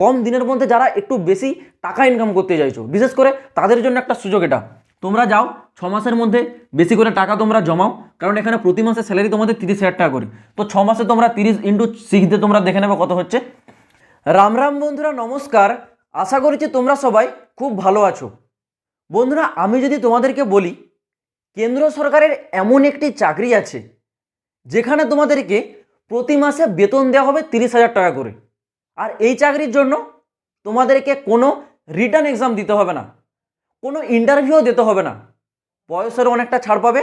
কম দিনের মধ্যে যারা একটু বেশি টাকা ইনকাম করতে চাইছো, বিশেষ করে তাদের জন্য একটা সুযোগ এটা। তোমরা যাও 6 মাসের মধ্যে বেশি করে টাকা তোমরা জমাও, কারণ এখানে প্রতি মাসে স্যালারি তোমাদের 30,000 টাকা করে। তো 6 মাসে তোমরা 30 ইন্টু 6 দিয়ে তোমরা দেখে নেবে কত হচ্ছে। রাম রাম বন্ধুরা, নমস্কার। আশা করছি তোমরা সবাই খুব ভালো আছো। বন্ধুরা, আমি যদি তোমাদেরকে বলি কেন্দ্র সরকারের এমন একটি চাকরি আছে যেখানে তোমাদেরকে প্রতি মাসে বেতন দেওয়া হবে 30,000 টাকা করে, আর এই চাকরির জন্য তোমাদেরকে কোনো রিটার্ন এক্সাম দিতে হবে না, কোনো ইন্টারভিউও দিতে হবে না, বয়সের অনেকটা ছাড় পাবে।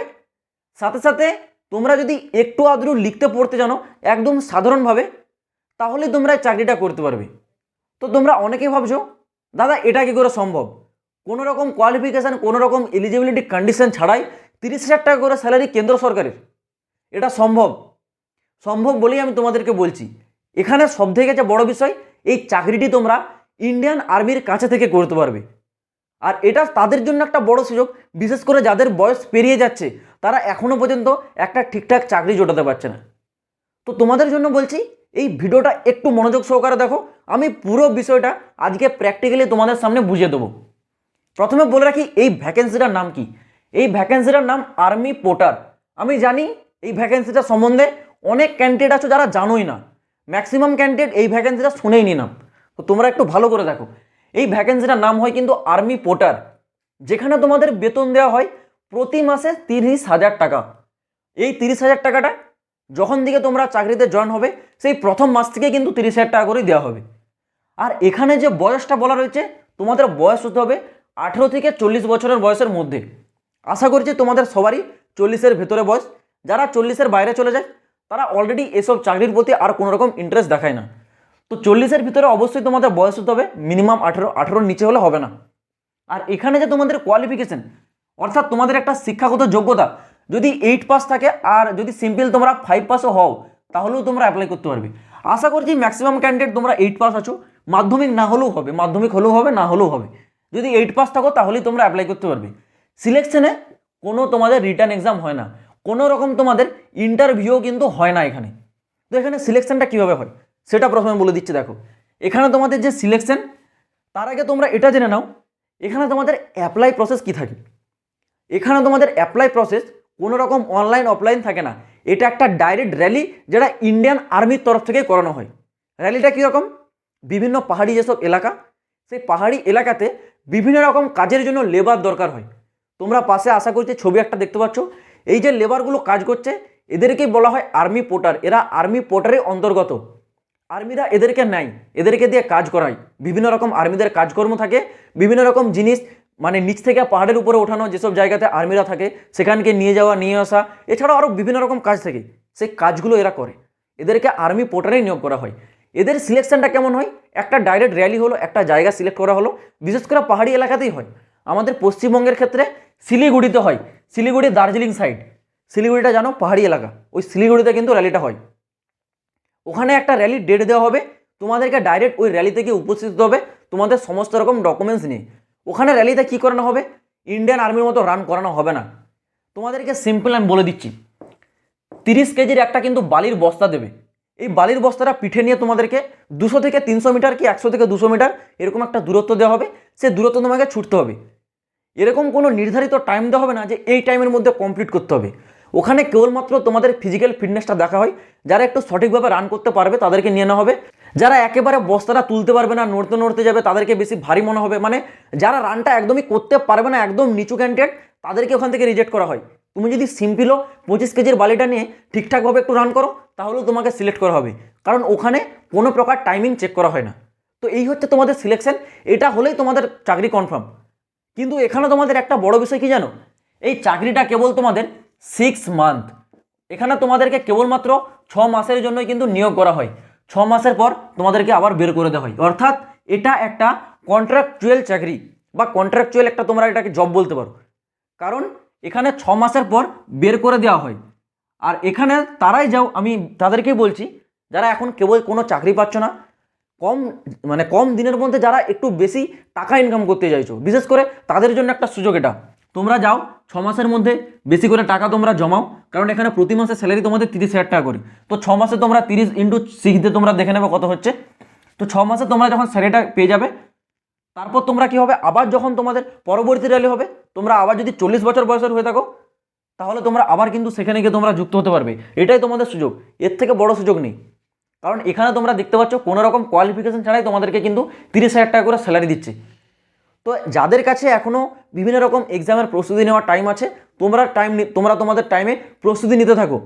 সাথে সাথে তোমরা যদি একটু আধটু লিখতে পড়তে জানো একদম সাধারণভাবে, তাহলে তোমরা এই চাকরিটা করতে পারবে। তো তোমরা অনেকেই ভাবছো দাদা এটা কি করে সম্ভব, কোনো রকম কোয়ালিফিকেশান কোনো রকম এলিজিবিলিটি কন্ডিশন ছাড়াই 30,000 টাকা করে স্যালারি কেন্দ্র সরকারের। এটা সম্ভব সম্ভব বলেই আমি তোমাদেরকে বলছি। এখানে সবথেকে যে বড় বিষয়, এই চাকরিটি তোমরা ইন্ডিয়ান আর্মির কাছে থেকে করতে পারবে। আর এটা তাদের জন্য একটা বড় সুযোগ, বিশেষ করে যাদের বয়স পেরিয়ে যাচ্ছে, তারা এখনও পর্যন্ত একটা ঠিকঠাক চাকরি জোটাতে পারছে না। তো তোমাদের জন্য বলছি এই ভিডিওটা একটু মনোযোগ সহকারে দেখো। আমি পুরো বিষয়টা আজকে প্র্যাকটিক্যালি তোমাদের সামনে বুঝিয়ে দেবো। প্রথমে বলে রাখি এই ভ্যাকেন্সিটার নাম কি। এই ভ্যাকেন্সিটার নাম আর্মি পোর্টার। আমি জানি এই ভ্যাকেন্সিটা সম্বন্ধে অনেক ক্যান্ডিডেট আছো যারা জানোই না, ম্যাক্সিমাম ক্যান্ডিডেট এই ভ্যাকেন্সিটা শুনেই নি নাম। তো তোমরা একটু ভালো করে দেখো, এই ভ্যাকেন্সিটার নাম হয় কিন্তু আর্মি পোর্টার, যেখানে তোমাদের বেতন দেওয়া হয় প্রতি মাসে 30,000 টাকা। এই 30,000 টাকাটা যখন থেকে তোমরা চাকরিতে জয়েন হবে সেই প্রথম মাস থেকে কিন্তু 30,000 টাকা করে দেওয়া হবে। আর এখানে যে বয়সটা বলা রয়েছে, তোমাদের বয়স হতে হবে 18 থেকে 40 বছরের বয়সের মধ্যে। আশা করছি তোমাদের সবারই 40-এর ভেতরে বয়স। যারা 40-এর বাইরে চলে যায় তারা অলরেডি এসব চাকরির প্রতি আর কোনো রকম ইন্টারেস্ট দেখায় না। তো 40-এর ভিতরে অবশ্যই তোমাদের বয়স হতে হবে মিনিমাম 18 নিচে হলে হবে না। আর এখানে যে তোমাদের কোয়ালিফিকেশন, অর্থাৎ তোমাদের একটা শিক্ষাগত যোগ্যতা যদি 8 পাস থাকে, আর যদি সিম্পল তোমরা 5 পাসও হও, তাহলেও তোমরা অ্যাপ্লাই করতে পারবে। আশা করছি ম্যাক্সিমাম ক্যান্ডিডেট তোমরা 8 পাস আছো, মাধ্যমিক না হলেও হবে, মাধ্যমিক হলেও হবে, না হলেও হবে। যদি 8 পাস থাকো তাহলেই তোমরা অ্যাপ্লাই করতে পারবে। সিলেকশনে কোনো তোমাদের রিটার্ন এক্সাম হয় না, কোনো রকম তোমাদের ইন্টারভিউ কিন্তু হয় না এখানে। তো এখানে সিলেকশনটা কীভাবে হয় সেটা প্রথমে বলে দিচ্ছি। দেখো, এখানে তোমাদের যে সিলেকশন, তার আগে তোমরা এটা জেনে নাও এখানে তোমাদের অ্যাপ্লাই প্রসেস কি থাকে। এখানে তোমাদের অ্যাপ্লাই প্রসেস কোনো রকম অনলাইন অফলাইন থাকে না, এটা একটা ডাইরেক্ট র্যালি যেটা ইন্ডিয়ান আর্মির তরফ থেকে করানো হয়। র্যালিটা কীরকম, বিভিন্ন পাহাড়ি যেসব এলাকা, সেই পাহাড়ি এলাকাতে বিভিন্ন রকম কাজের জন্য লেবার দরকার হয়। তোমরা পাশে আশা করছি ছবি একটা দেখতে পাচ্ছ, এই যে লেবারগুলো কাজ করছে এদেরকেই বলা হয় আর্মি পোর্টার। এরা আর্মি পোর্টারের অন্তর্গত। আর্মিরা এদেরকে নেয়, এদেরকে দিয়ে কাজ করায়। বিভিন্ন রকম আর্মিদের কাজকর্ম থাকে, বিভিন্ন রকম জিনিস মানে নিচ থেকে পাহাড়ের উপরে ওঠানো, যেসব জায়গাতে আর্মিরা থাকে সেখানকে নিয়ে যাওয়া নিয়ে আসা, এছাড়াও আরও বিভিন্ন রকম কাজ থাকে, সেই কাজগুলো এরা করে। এদেরকে আর্মি পোর্টারেই নিয়োগ করা হয়। এদের সিলেকশনটা কেমন হয়, একটা ডাইরেক্ট র্যালি হলো, একটা জায়গা সিলেক্ট করা হলো, বিশেষ করে পাহাড়ি এলাকাতেই হয়। আমাদের পশ্চিমবঙ্গের ক্ষেত্রে শিলিগুড়িতে হয়, শিলিগুড়ি দার্জিলিং সাইড। শিলিগুড়িটা জানো পাহাড়ি এলাকা, ওই শিলিগুড়িতে কিন্তু র্যালিটা হয়। ওখানে একটা র্যালির ডেট দেওয়া হবে, তোমাদেরকে ডাইরেক্ট ওই র্যালি থেকে উপস্থিত হতে হবে তোমাদের সমস্ত রকম ডকুমেন্টস নিয়ে। ওখানে র্যালিতে কী করানো হবে, ইন্ডিয়ান আর্মির মতো রান করানো হবে না। তোমাদেরকে সিম্পল আমি বলে দিচ্ছি, 30 কেজির একটা কিন্তু বালির বস্তা দেবে। এই বালির বস্তাটা পিঠে নিয়ে তোমাদেরকে 200 থেকে 300 মিটার কি 100 থেকে 200 মিটার এরকম একটা দূরত্ব দেওয়া হবে। সে দূরত্ব তোমাকে ছুটতে হবে। এরকম কোনো নির্ধারিত টাইম দেওয়া হবে না যে এই টাইমের মধ্যে কমপ্লিট করতে হবে। ওখানে কেবলমাত্র তোমাদের ফিজিক্যাল ফিটনেসটা দেখা হয়। যারা একটু সঠিকভাবে রান করতে পারবে তাদেরকে নিয়ে নেওয়া হবে। যারা একেবারে বস্তাটা তুলতে পারবে না, নড়তে নড়তে যাবে, তাদেরকে বেশি ভারী মনে হবে। মানে যারা রানটা একদমই করতে পারবে না, একদম নিচু ক্যান্ডিডেট, তাদেরকে ওখান থেকে রিজেক্ট করা হয়। তুমি যদি সিম্পলও 25 কেজির বালিটা নিয়ে ঠিকঠাকভাবে একটু রান করো, তাহলেও তোমাকে সিলেক্ট করা হবে, কারণ ওখানে কোনো প্রকার টাইমিং চেক করা হয় না। তো এই হচ্ছে তোমাদের সিলেকশন, এটা হলেই তোমাদের চাকরি কনফার্ম। কিন্তু এখানে তোমাদের একটা বড় বিষয় কি জানো, এই চাকরিটা কেবল তোমাদের 6 মান্থ। এখানে তোমাদেরকে কেবলমাত্র 6 মাসের জন্যই কিন্তু নিয়োগ করা হয়। 6 মাসের পর তোমাদেরকে আবার বের করে দেওয়া হয়। অর্থাৎ এটা একটা কন্ট্রাকচুয়াল চাকরি বা কন্ট্রাকচুয়াল একটা তোমরা এটাকে জব বলতে পারো, কারণ এখানে 6 মাসের পর বের করে দেওয়া হয়। আর এখানে তারাই যাও, আমি তাদেরকেই বলছি যারা এখন কেবল কোনো চাকরি পাচ্ছ না, কম দিনের মধ্যে যারা একটু বেশি টাকা ইনকাম করতে চাইছো, বিশেষ করে তাদের জন্য একটা সুযোগ এটা। তোমরা যাও 6 মাসের মধ্যে বেশি করে টাকা তোমরা জমাও, কারণ এখানে প্রতি মাসে স্যালারি তোমাদের 30,000 টাকা করে। তো 6 মাসে তোমরা 30 ইন্টু 6 দিয়ে তোমরা দেখে নেবে কত হচ্ছে। তো 6 মাসে তোমরা যখন স্যালারিটা পেয়ে যাবে, তারপর তোমরা কি হবে, আবার যখন তোমাদের পরবর্তী র্যালি হবে, তোমরা আবার যদি 40 বছর বয়সের হয়ে থাকো, তাহলে তোমরা আবার কিন্তু সেখানে গিয়ে তোমরা যুক্ত হতে পারবে। এটাই তোমাদের সুযোগ, এর থেকে বড় সুযোগ নেই। কারণ এখানে তোমরা দেখতে পাচ্ছ কোনো রকম কোয়ালিফিকেশন ছাড়াই তোমাদেরকে কিন্তু 30,000 টাকা করে স্যালারি দিচ্ছে। তো যাদের কাছে এখনও বিভিন্ন রকম এক্সামের প্রস্তুতি নেওয়ার টাইম আছে, তোমরা তোমাদের টাইমে প্রস্তুতি নিতে থাকো।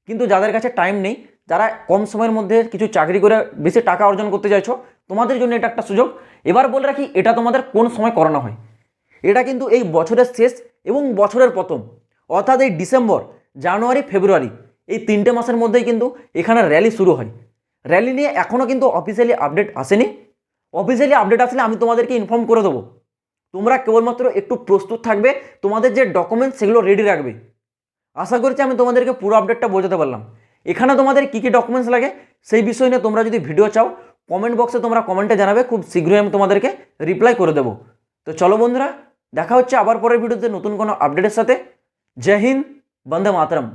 কিন্তু যাদের কাছে টাইম নেই, যারা কম সময়ের মধ্যে কিছু চাকরি করে বেশি টাকা অর্জন করতে চাইছো, তোমাদের জন্য এটা একটা সুযোগ। এবার বলে রাখি, এটা তোমাদের কোন সময় করানো হয়। এটা কিন্তু এই বছরের শেষ এবং বছরের প্রথম, অর্থাৎ এই ডিসেম্বর, জানুয়ারি, ফেব্রুয়ারি, এই 3টে মাসের মধ্যেই কিন্তু এখানে র্যালি শুরু হয়। র্যালি নিয়ে এখনও কিন্তু অফিসিয়ালি আপডেট আসেনি। অফিসিয়ালি আপডেট আসলে আমি তোমাদেরকে ইনফর্ম করে দেবো। তোমরা কেবলমাত্র একটু প্রস্তুত থাকবে, তোমাদের যে ডকুমেন্টস সেগুলো রেডি রাখবে। আশা করছি আমি তোমাদেরকে পুরো আপডেটটা বোঝাতে পারলাম। এখানে তোমাদের কী কী ডকুমেন্টস লাগে সেই বিষয় নিয়ে তোমরা যদি ভিডিও চাও, কমেন্ট বক্সে তোমরা কমেন্টে জানাবে, খুব শীঘ্রই আমি তোমাদেরকে রিপ্লাই করে দেবো। তো চলো বন্ধুরা, দেখা হচ্ছে আবার পরের ভিডিওতে নতুন কোনো আপডেটের সাথে। জয় হিন্দ, বন্দে মাতরম।